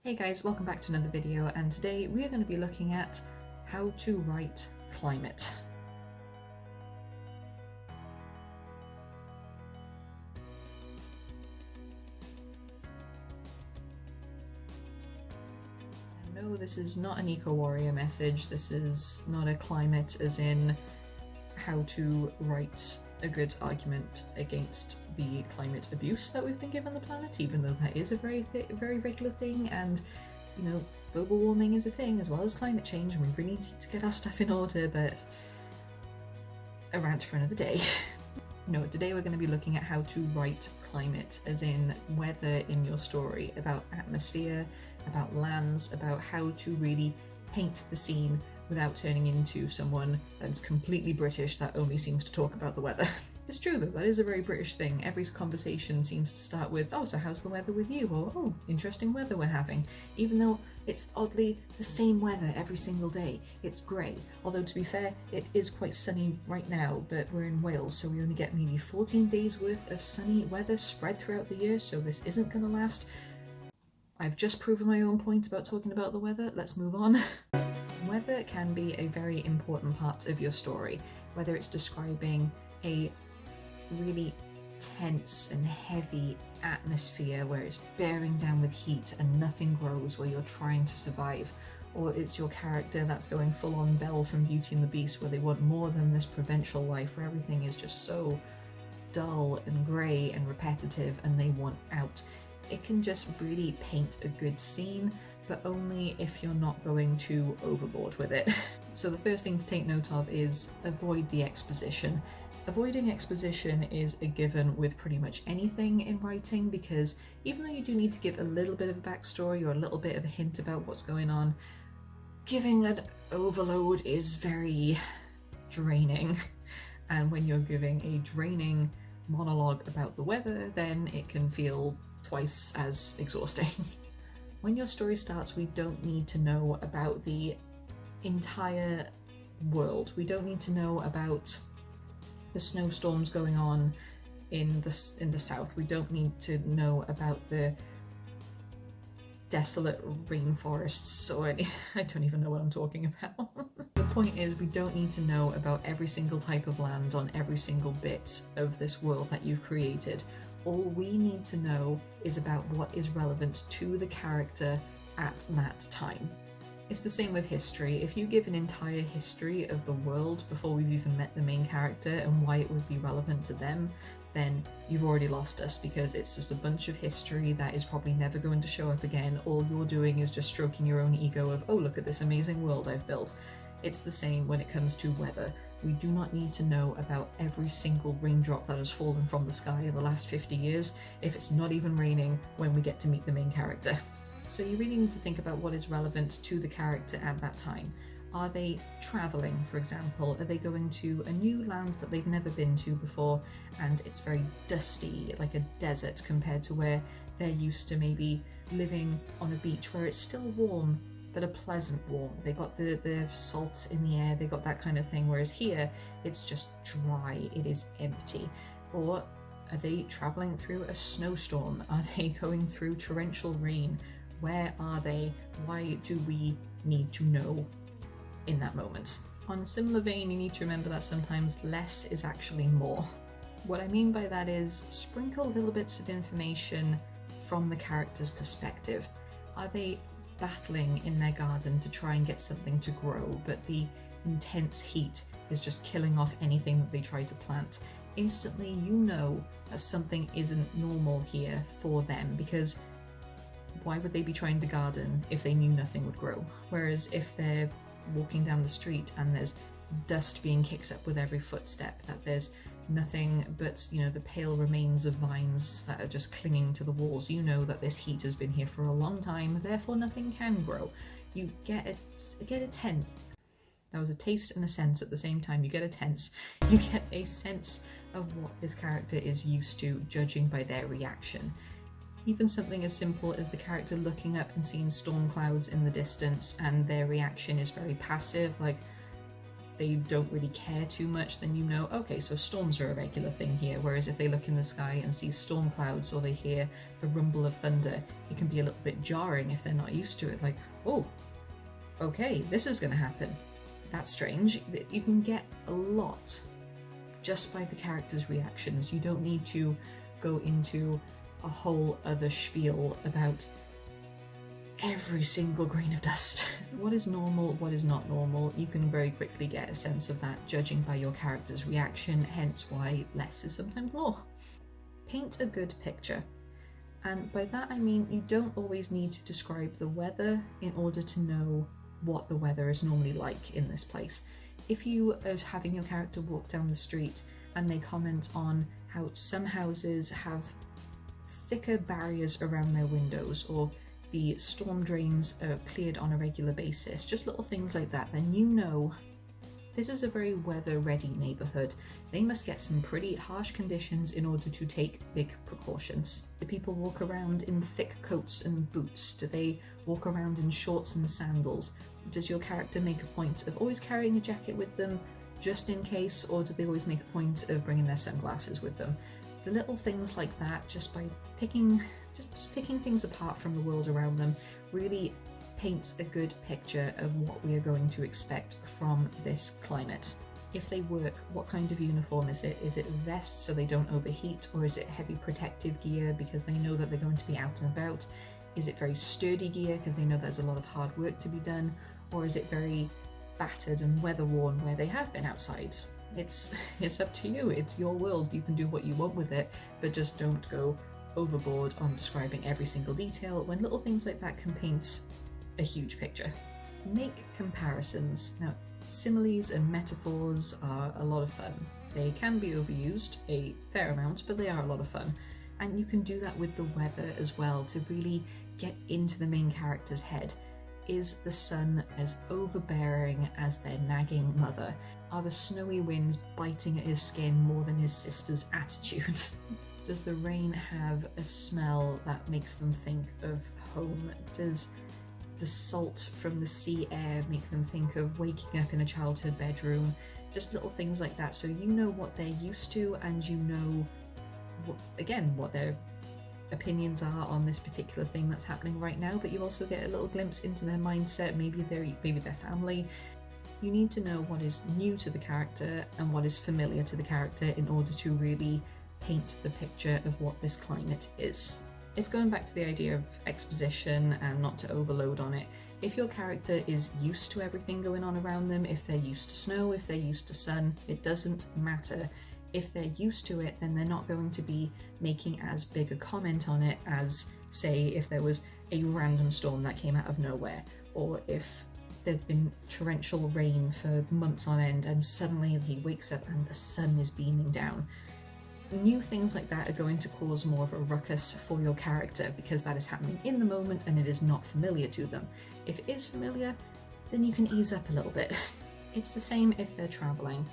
Hey guys, welcome back to another video, and today we are going to be looking at how to write climate. No, this is not an eco-warrior message. This is not a climate as in how to write a good argument against the climate abuse that we've been given the planet, even though that is a very regular thing, and you know, global warming is a thing as well as climate change, and we really need to get our stuff in order, but a rant for another day. No, today we're going to be looking at how to write climate, as in weather in your story, about atmosphere, about lands, about how to really paint the scene without turning into someone that's completely British that only seems to talk about the weather. It's true though, that is a very British thing. Every conversation seems to start with, oh, so how's the weather with you? Or, oh, interesting weather we're having. Even though it's oddly the same weather every single day. It's grey. Although to be fair, it is quite sunny right now, but we're in Wales, so we only get maybe 14 days worth of sunny weather spread throughout the year, so this isn't gonna last. I've just proven my own point about talking about the weather. Let's move on. Weather can be a very important part of your story, whether it's describing a really tense and heavy atmosphere where it's bearing down with heat and nothing grows while you're trying to survive, or it's your character that's going full on Belle from Beauty and the Beast where they want more than this provincial life where everything is just so dull and grey and repetitive and they want out. It can just really paint a good scene, but only if you're not going too overboard with it. So the first thing to take note of is avoid the exposition. Avoiding exposition is a given with pretty much anything in writing, because even though you do need to give a little bit of a backstory or a little bit of a hint about what's going on, giving an overload is very draining. And when you're giving a draining monologue about the weather, then it can feel twice as exhausting. When your story starts, we don't need to know about the entire world. We don't need to know about the snowstorms going on in the south. We don't need to know about the desolate rainforests or any, I don't even know what I'm talking about. The point is, we don't need to know about every single type of land on every single bit of this world that you've created. All we need to know is about what is relevant to the character at that time. It's the same with history. If you give an entire history of the world before we've even met the main character and why it would be relevant to them, then you've already lost us, because it's just a bunch of history that is probably never going to show up again. All you're doing is just stroking your own ego of, oh, look at this amazing world I've built. It's the same when it comes to weather. We do not need to know about every single raindrop that has fallen from the sky in the last 50 years if it's not even raining when we get to meet the main character. So you really need to think about what is relevant to the character at that time. Are they travelling, for example? Are they going to a new land that they've never been to before and it's very dusty, like a desert, compared to where they're used to maybe living on a beach where it's still warm, but a pleasant warm. They got the salt in the air, they got that kind of thing, whereas here it's just dry, it is empty. Or are they travelling through a snowstorm? Are they going through torrential rain? Where are they? Why do we need to know in that moment? On a similar vein, you need to remember that sometimes less is actually more. What I mean by that is sprinkle little bits of information from the character's perspective. Are they battling in their garden to try and get something to grow, but the intense heat is just killing off anything that they try to plant? Instantly you know that something isn't normal here for them, because why would they be trying to garden if they knew nothing would grow? Whereas if they're walking down the street and there's dust being kicked up with every footstep, that there's nothing but, you know, the pale remains of vines that are just clinging to the walls, you know that this heat has been here for a long time, therefore nothing can grow. You get a tense. That was a taste and a sense at the same time. You get a tense. You get a sense of what this character is used to, judging by their reaction. Even something as simple as the character looking up and seeing storm clouds in the distance and their reaction is very passive, like, they don't really care too much, then you know, okay, so storms are a regular thing here. Whereas if they look in the sky and see storm clouds or they hear the rumble of thunder, it can be a little bit jarring if they're not used to it. Like, oh, okay, this is going to happen. That's strange. You can get a lot just by the characters' reactions. You don't need to go into a whole other spiel about every single grain of dust. What is normal, what is not normal, you can very quickly get a sense of that judging by your character's reaction, hence why less is sometimes more. Paint a good picture. And by that I mean you don't always need to describe the weather in order to know what the weather is normally like in this place. If you are having your character walk down the street and they comment on how some houses have thicker barriers around their windows, or the storm drains are cleared on a regular basis, just little things like that, then you know this is a very weather-ready neighbourhood. They must get some pretty harsh conditions in order to take big precautions. Do people walk around in thick coats and boots? Do they walk around in shorts and sandals? Does your character make a point of always carrying a jacket with them just in case, or do they always make a point of bringing their sunglasses with them? The little things like that, just by picking things apart from the world around them, really paints a good picture of what we are going to expect from this climate. If they work, what kind of uniform is it? Is it a vest so they don't overheat, or is it heavy protective gear because they know that they're going to be out and about? Is it very sturdy gear because they know there's a lot of hard work to be done? Or is it very battered and weather worn where they have been outside? It's up to you, it's your world, you can do what you want with it, but just don't go overboard on describing every single detail when little things like that can paint a huge picture. Make comparisons. Now, similes and metaphors are a lot of fun. They can be overused a fair amount, but they are a lot of fun. And you can do that with the weather as well to really get into the main character's head. Is the sun as overbearing as their nagging mother? Are the snowy winds biting at his skin more than his sister's attitude? Does the rain have a smell that makes them think of home? Does the salt from the sea air make them think of waking up in a childhood bedroom? Just little things like that, so you know what they're used to, and you know, what their opinions are on this particular thing that's happening right now, but you also get a little glimpse into their mindset, maybe their family. You need to know what is new to the character and what is familiar to the character in order to really paint the picture of what this climate is. It's going back to the idea of exposition and not to overload on it. If your character is used to everything going on around them, if they're used to snow, if they're used to sun, it doesn't matter. If they're used to it, then they're not going to be making as big a comment on it as, say, if there was a random storm that came out of nowhere, or if there'd been torrential rain for months on end and suddenly he wakes up and the sun is beaming down. New things like that are going to cause more of a ruckus for your character because that is happening in the moment and it is not familiar to them. If it is familiar, then you can ease up a little bit. It's the same if they're traveling.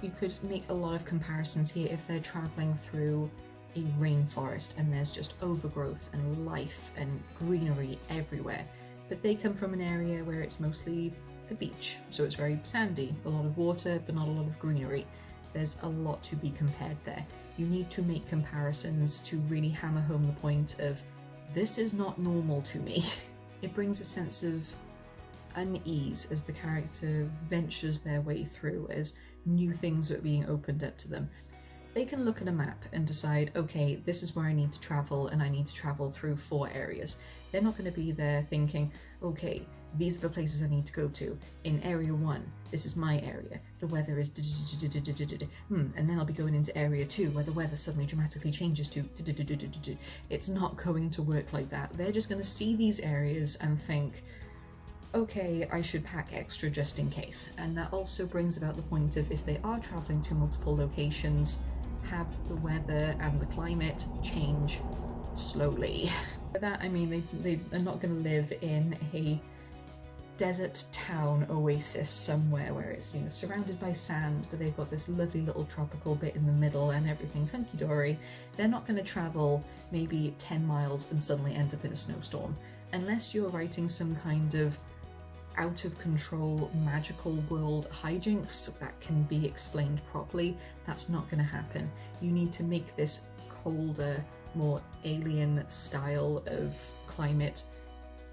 You could make a lot of comparisons here if they're traveling through a rainforest and there's just overgrowth and life and greenery everywhere. But they come from an area where it's mostly a beach, so it's very sandy, a lot of water but not a lot of greenery. There's a lot to be compared there. You need to make comparisons to really hammer home the point of, this is not normal to me. It brings a sense of unease as the character ventures their way through, as new things are being opened up to them. They can look at a map and decide, okay, this is where I need to travel and I need to travel through 4 areas. They're not going to be there thinking, okay, these are the places I need to go to. In area 1, this is my area. The weather is and then I'll be going into area 2 where the weather suddenly dramatically changes to It's not going to work like that. They're just going to see these areas and think, okay, I should pack extra just in case. And that also brings about the point of, if they are traveling to multiple locations, have the weather and the climate change slowly. By that I mean they are not going to live in a desert town oasis somewhere where it's, surrounded by sand, but they've got this lovely little tropical bit in the middle and everything's hunky-dory. They're not going to travel maybe 10 miles and suddenly end up in a snowstorm, unless you're writing some kind of out of control magical world hijinks that can be explained properly. That's not going to happen. You need to make this colder, more alien style of climate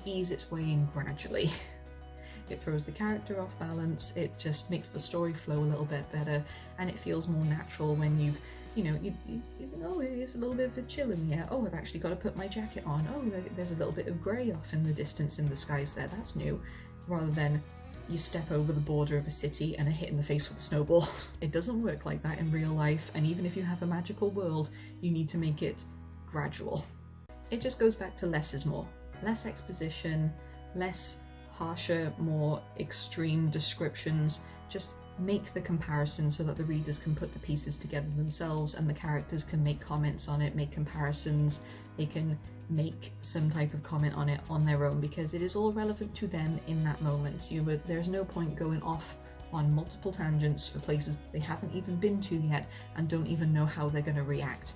ease its way in gradually. It throws the character off balance, it just makes the story flow a little bit better, and it feels more natural when you've, you know, oh, there's a little bit of a chill in the air. Oh, I've actually got to put my jacket on. Oh, there's a little bit of grey off in the distance in the skies there. That's new. Rather than you step over the border of a city and are hit in the face with a snowball. It doesn't work like that in real life, and even if you have a magical world, you need to make it gradual. It just goes back to less is more. Less exposition, less harsher, more extreme descriptions. Just make the comparison so that the readers can put the pieces together themselves and the characters can make comments on it, make comparisons, they can make some type of comment on it on their own, because it is all relevant to them in that moment. There's no point going off on multiple tangents for places they haven't even been to yet and don't even know how they're going to react.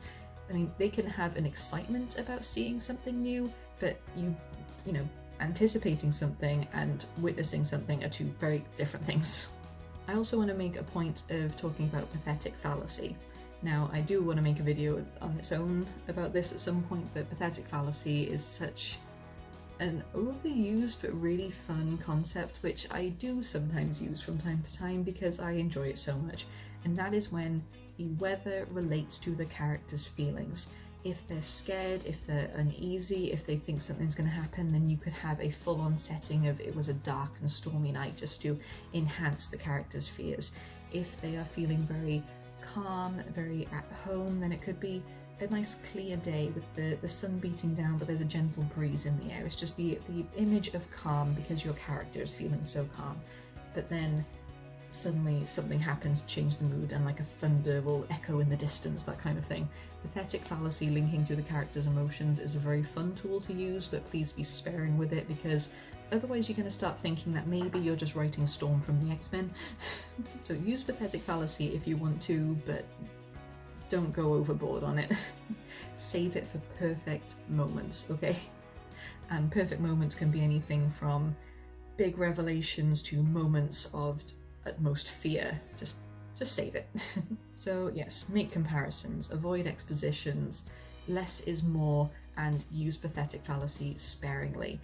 I mean, they can have an excitement about seeing something new, but you know, anticipating something and witnessing something are two very different things. I also want to make a point of talking about pathetic fallacy. Now, I do want to make a video on its own about this at some point, but pathetic fallacy is such an overused but really fun concept, which I do sometimes use from time to time because I enjoy it so much, and that is when the weather relates to the character's feelings. If they're scared, if they're uneasy, if they think something's going to happen, then you could have a full-on setting of it was a dark and stormy night just to enhance the character's fears. If they are feeling very calm, very at home, then it could be a nice clear day with the sun beating down, but there's a gentle breeze in the air. It's just the image of calm because your character is feeling so calm. But then suddenly something happens to change the mood, and like a thunder will echo in the distance, that kind of thing. Pathetic fallacy linking to the character's emotions is a very fun tool to use, but please be sparing with it, because otherwise you're going to start thinking that maybe you're just writing Storm from the X-Men. So use pathetic fallacy if you want to, but don't go overboard on it. Save it for perfect moments, okay? And perfect moments can be anything from big revelations to moments of utmost fear. Just save it. So yes, make comparisons, avoid expositions, less is more, and use pathetic fallacy sparingly.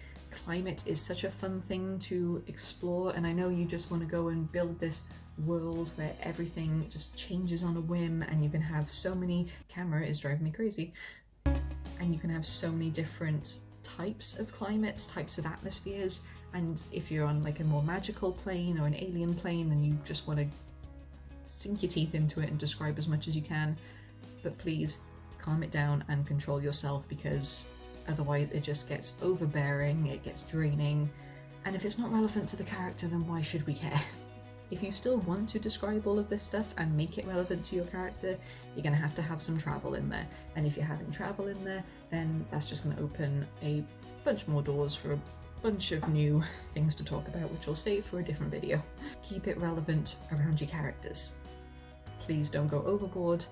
Climate is such a fun thing to explore, and I know you just want to go and build this world where everything just changes on a whim, and you can have so many, camera is driving me crazy, and you can have so many different types of climates, types of atmospheres, and if you're on like a more magical plane or an alien plane, then you just want to sink your teeth into it and describe as much as you can. But please calm it down and control yourself, because otherwise it just gets overbearing, it gets draining, and if it's not relevant to the character, then why should we care? If you still want to describe all of this stuff and make it relevant to your character, you're going to have some travel in there. And if you're having travel in there, then that's just going to open a bunch more doors for a bunch of new things to talk about, which we'll save for a different video. Keep it relevant around your characters. Please don't go overboard,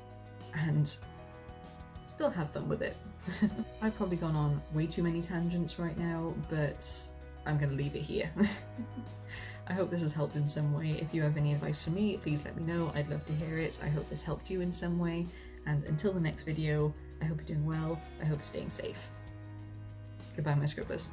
and still have fun with it. I've probably gone on way too many tangents right now, but I'm going to leave it here. I hope this has helped in some way. If you have any advice for me, please let me know. I'd love to hear it. I hope this helped you in some way. And until the next video, I hope you're doing well. I hope you're staying safe. Goodbye, my scribblers.